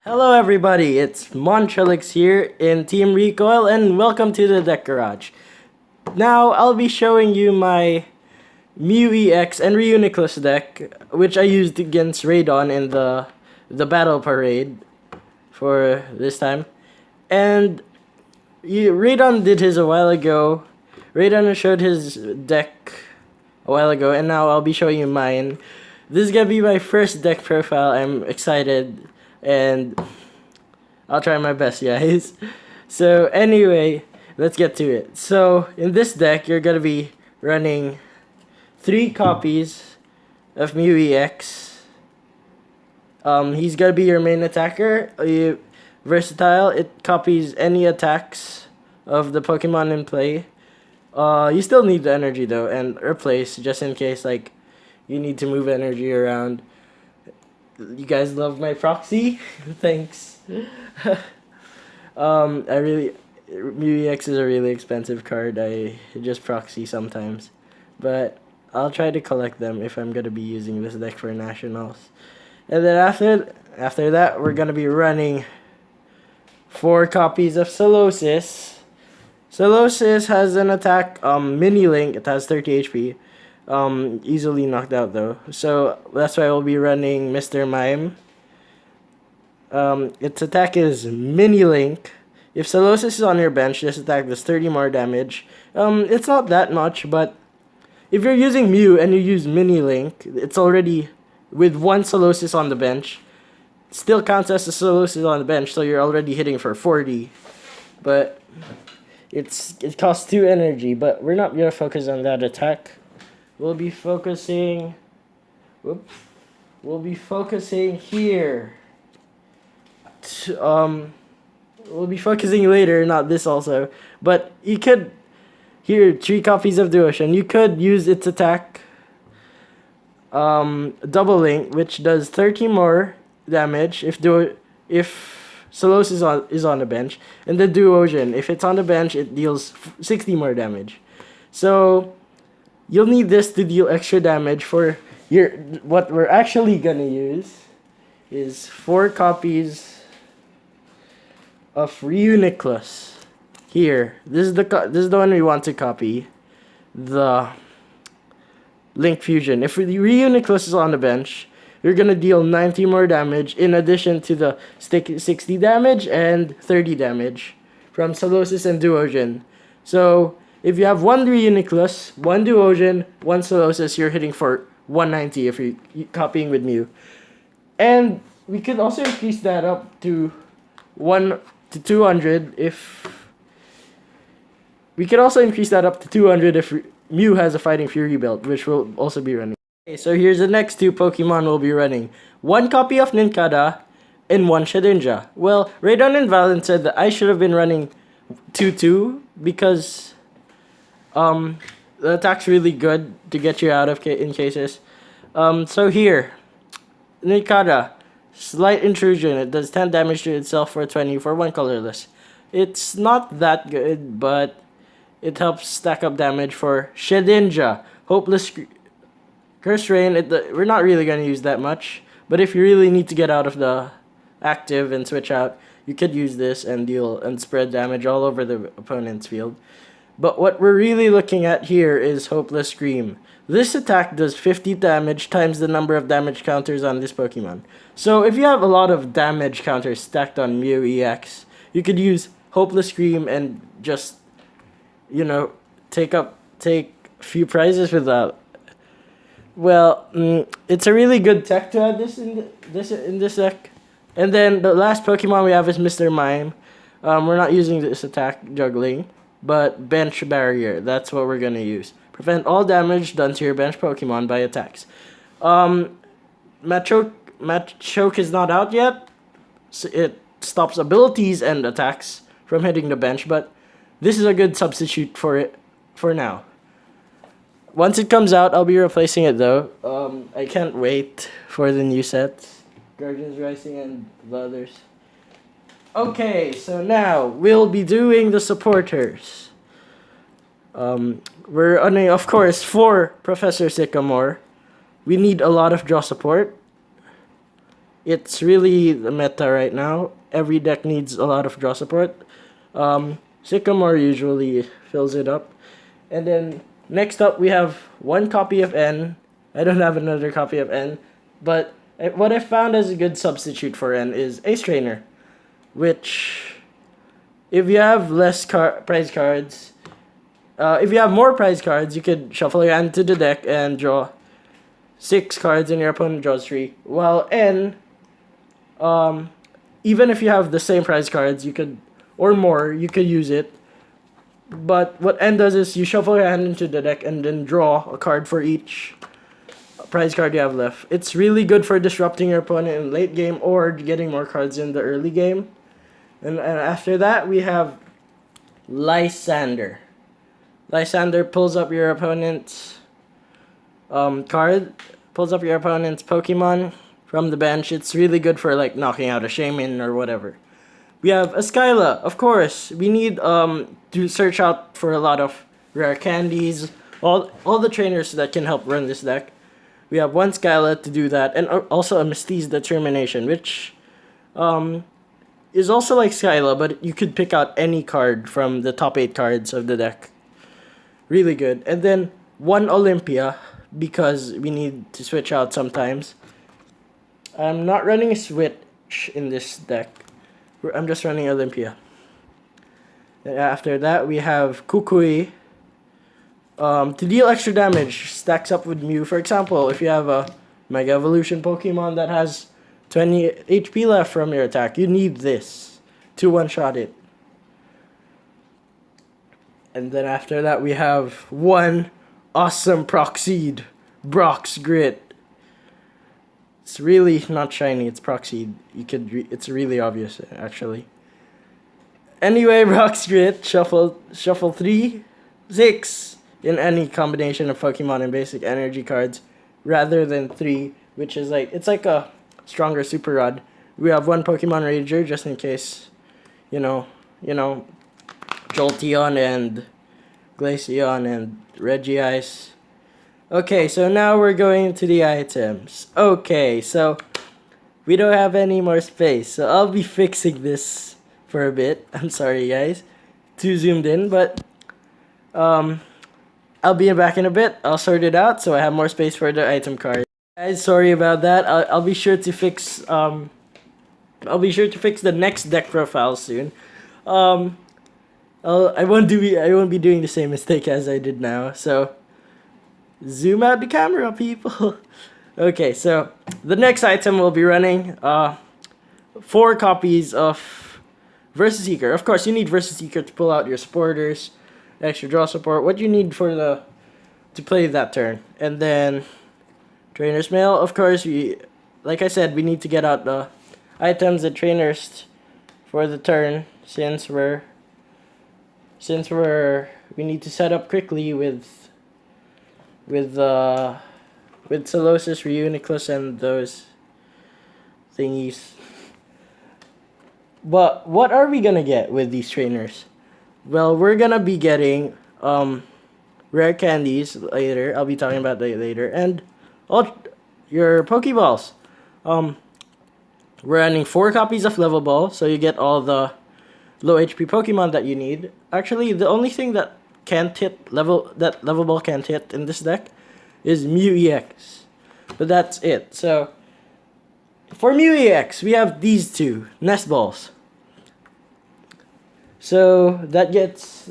Hello everybody, it's Montrealix here in Team Recoil and welcome to the Deck Garage. Now I'll be showing you my Mew EX and Reuniclus deck, which I used against Radon in the Battle Parade for this time. And Radon did his a while ago. Radon showed his deck a while ago, and now I'll be showing you mine. This is gonna be my first deck profile. I'm excited. And I'll try my best, guys. So anyway, let's get to it. So in this deck, you're gonna be running 3 copies of Mew EX. He's gonna be your main attacker. Versatile. It copies any attacks of the Pokemon in play. You still need the energy though, and replace just in case like you need to move energy around. You guys love my proxy? Thanks. Mew EX is a really expensive card. I just proxy sometimes. But I'll try to collect them if I'm gonna be using this deck for nationals. And then after that, we're gonna be running 4 copies of Solosis. Solosis has an attack, Mini Link. It has 30 HP. Easily knocked out though, so that's why we'll be running Mr. Mime. Its attack is Mini Link. If Solosis is on your bench, this attack does 30 more damage. It's not that much, but if you're using Mew and you use Mini Link, it's already with 1 Solosis on the bench. It still counts as a Solosis on the bench, so you're already hitting for 40. But it costs 2 energy, but we're not gonna focus on that attack. We'll be focusing here. We'll be focusing later, not this also. But you could, here, 3 copies of Duocean. You could use its attack, Double Link, which does 30 more damage if Solos is on the bench. And the Duocean, if it's on the bench, it deals 60 more damage. So you'll need this to deal extra damage for what we're actually gonna use is 4 copies of Reuniclus. Here, this is the one we want to copy. The Link Fusion. If the Reuniclus is on the bench, you're gonna deal 90 more damage in addition to the 60 damage and 30 damage from Solosis and Duocean. So if you have 1 Reuniclus, 1 Duocean, 1 Solosis, you're hitting for 190 if you're copying with Mew. And we could also increase that up to 200 if... We could also increase that up to 200 if Mew has a Fighting Fury belt, which will also be running. Okay, so here's the next 2 Pokemon we'll be running. 1 copy of Nincada and 1 Shedinja. Well, Radon and Valen said that I should have been running 2-2 because the attack's really good to get you out of in cases. So here, Nincada, slight intrusion. It does 10 damage to itself for 20 for 1 colorless. It's not that good, but it helps stack up damage for Shedinja. Hopeless Curse Rain. We're not really gonna use that much, but if you really need to get out of the active and switch out, you could use this and deal and spread damage all over the opponent's field. But what we're really looking at here is Hopeless Scream. This attack does 50 damage times the number of damage counters on this Pokemon. So if you have a lot of damage counters stacked on Mew EX, you could use Hopeless Scream and just, you know, take a few prizes with that. Well, it's a really good tech to add this in this deck. And then the last Pokemon we have is Mr. Mime. We're not using this attack juggling, but Bench Barrier. That's what we're gonna use. Prevent all damage done to your bench Pokemon by attacks. Machoke is not out yet. So it stops abilities and attacks from hitting the bench, but this is a good substitute for it for now. Once it comes out, I'll be replacing it though. I can't wait for the new sets. Guardians Rising and the others. Okay, so now we'll be doing the supporters. We're running, of course, for Professor Sycamore. We need a lot of draw support. It's really the meta right now. Every deck needs a lot of draw support. Sycamore usually fills it up. And then next up we have one copy of N. I don't have another copy of N, but what I found as a good substitute for N is Ace Trainer, which if you have less prize cards, if you have more prize cards, you could shuffle your hand to the deck and draw 6 cards and your opponent draws 3. While N, even if you have the same prize cards, you could, or more, you could use it. But what N does is you shuffle your hand into the deck and then draw a card for each prize card you have left. It's really good for disrupting your opponent in late game or getting more cards in the early game. And after that, we have Lysander. Lysander pulls up your opponent's pulls up your opponent's Pokemon from the bench. It's really good for like knocking out a Shaman or whatever. We have a Skyla, of course. We need to search out for a lot of rare candies. All the trainers that can help run this deck. We have one Skyla to do that, and also a Misty's Determination, which is also like Skyla, but you could pick out any card from the top 8 cards of the deck. Really good. And then one Olympia, because we need to switch out sometimes. I'm not running a switch in this deck. I'm just running Olympia. After that, we have Kukui. To deal extra damage, stacks up with Mew. For example, if you have a Mega Evolution Pokemon that has 20 HP left from your attack, you need this to one-shot it. And then after that, we have one awesome Proxeed, Brock's Grit. It's really not shiny, it's Proxeed. It's really obvious, actually. Anyway, Brock's Grit, shuffle 3, 6 in any combination of Pokemon and basic energy cards, rather than 3, which is like, it's like a stronger Super Rod. We have one Pokemon Ranger, just in case, you know, Jolteon and Glaceon and Regice. Okay, so now we're going to the items. Okay, so we don't have any more space, so I'll be fixing this for a bit. I'm sorry, guys, too zoomed in, but I'll be back in a bit. I'll sort it out so I have more space for the item card. Guys, sorry about that. I'll be sure to fix the next deck profile soon. I won't be doing the same mistake as I did now. So zoom out the camera, people. Okay, so the next item we'll be running 4 copies of Versus Seeker. Of course, you need Versus Seeker to pull out your supporters, extra draw support, what you need to play that turn. And then Trainer's Mail, of course, like I said, we need to get out the items and trainers for the turn since we need to set up quickly with Solosis, Reuniclus, and those thingies. But what are we gonna get with these trainers? Well, we're gonna be getting rare candies later. I'll be talking about that later. And all your Pokeballs. We're running 4 copies of Level Ball, so you get all the low HP Pokemon that you need. Actually, the only thing that Level Ball can't hit in this deck is Mew EX. But that's it. So for Mew EX, we have these 2 Nest Balls. So that's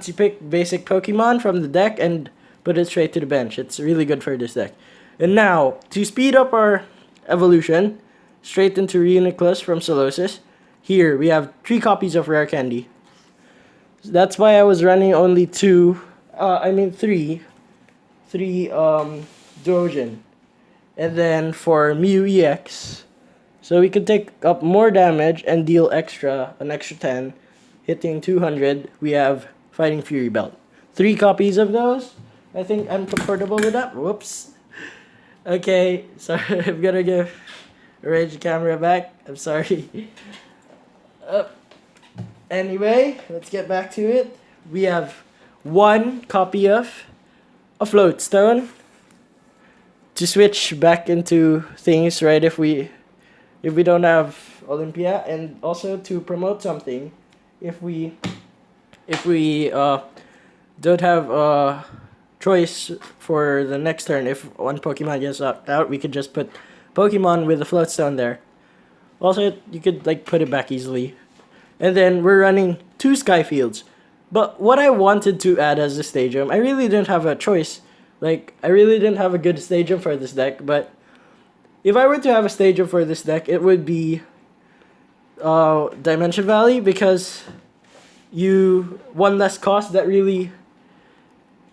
you pick basic Pokemon from the deck and put it straight to the bench. It's really good for this deck. And now, to speed up our evolution, straight into Reuniclus from Solosis, here we have 3 copies of Rare Candy. That's why I was running only 3 Dogen. And then for Mew EX, so we could take up more damage and deal an extra 10, hitting 200, we have Fighting Fury Belt. 3 copies of those. I think I'm comfortable with that. Whoops. Okay, sorry, I'm gonna arrange the camera back. I'm sorry. Anyway, let's get back to it. We have 1 copy of a Floatstone to switch back into things, right? If we if we don't have Olympia, and also to promote something, if we don't have a choice for the next turn, if one Pokemon gets knocked out, we could just put Pokemon with the float stone there. Also, you could like put it back easily. And then we're running 2 Sky Fields. But what I wanted to add as a stadium, I really didn't have a choice. Like, I really didn't have a good stadium for this deck, but if I were to have a stadium for this deck, it would be Dimension Valley, because one less cost that really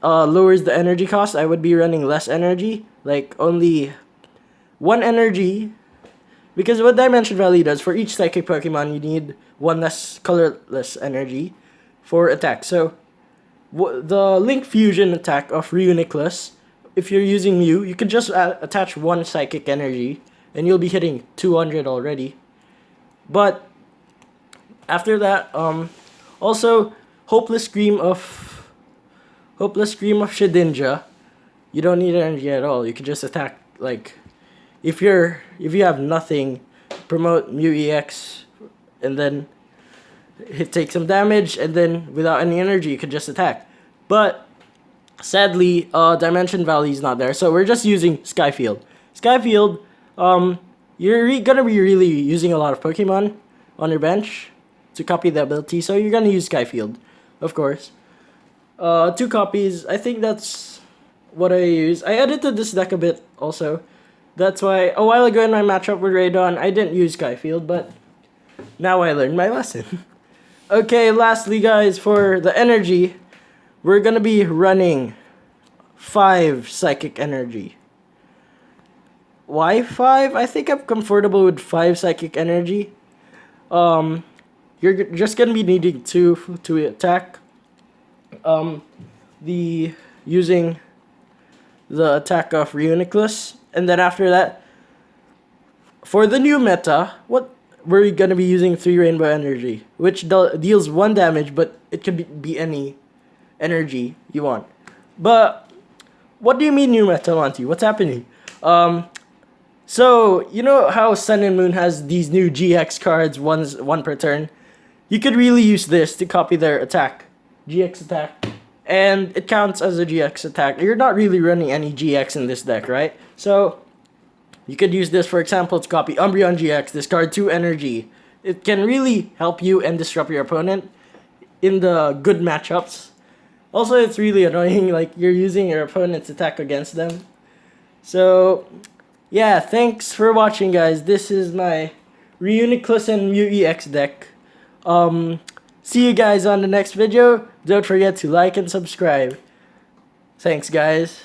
lowers the energy cost. I would be running less energy, like only 1 energy, because what Dimension Valley does, for each psychic Pokemon you need 1 less colorless energy for attack. So the Link Fusion attack of Reuniclus, if you're using Mew, you can just attach 1 psychic energy and you'll be hitting 200 already. But after that, also Hopeless Scream of Shedinja, you don't need energy at all. You can just attack, like, if you have nothing, promote Mew EX and then take some damage, and then without any energy you can just attack. But sadly, Dimension Valley is not there, so we're just using Skyfield. Skyfield, you're gonna be really using a lot of Pokemon on your bench to copy the ability, so you're gonna use Skyfield, of course. 2 copies, I think that's what I use. I edited this deck a bit also. That's why a while ago in my matchup with Raidon, I didn't use Skyfield, but now I learned my lesson. Okay, lastly guys, for the energy, we're gonna be running 5 Psychic Energy. Why 5? I think I'm comfortable with 5 Psychic Energy. You're just gonna be needing 2 to attack. Using the attack of Reuniclus, and then after that, for the new meta, we're gonna be using 3 Rainbow Energy, which deals 1 damage, but it could be any energy you want. But what do you mean new meta, Monty? What's happening? So you know how Sun and Moon has these new GX cards, 1 per turn? You could really use this to copy their attack, GX attack, and it counts as a GX attack. You're not really running any GX in this deck, right? So you could use this, for example, to copy Umbreon GX, discard 2 energy. It can really help you and disrupt your opponent in the good matchups. Also, it's really annoying, like, you're using your opponent's attack against them. So, yeah, thanks for watching, guys. This is my Reuniclus and Mew EX deck. See you guys on the next video. Don't forget to like and subscribe. Thanks, guys.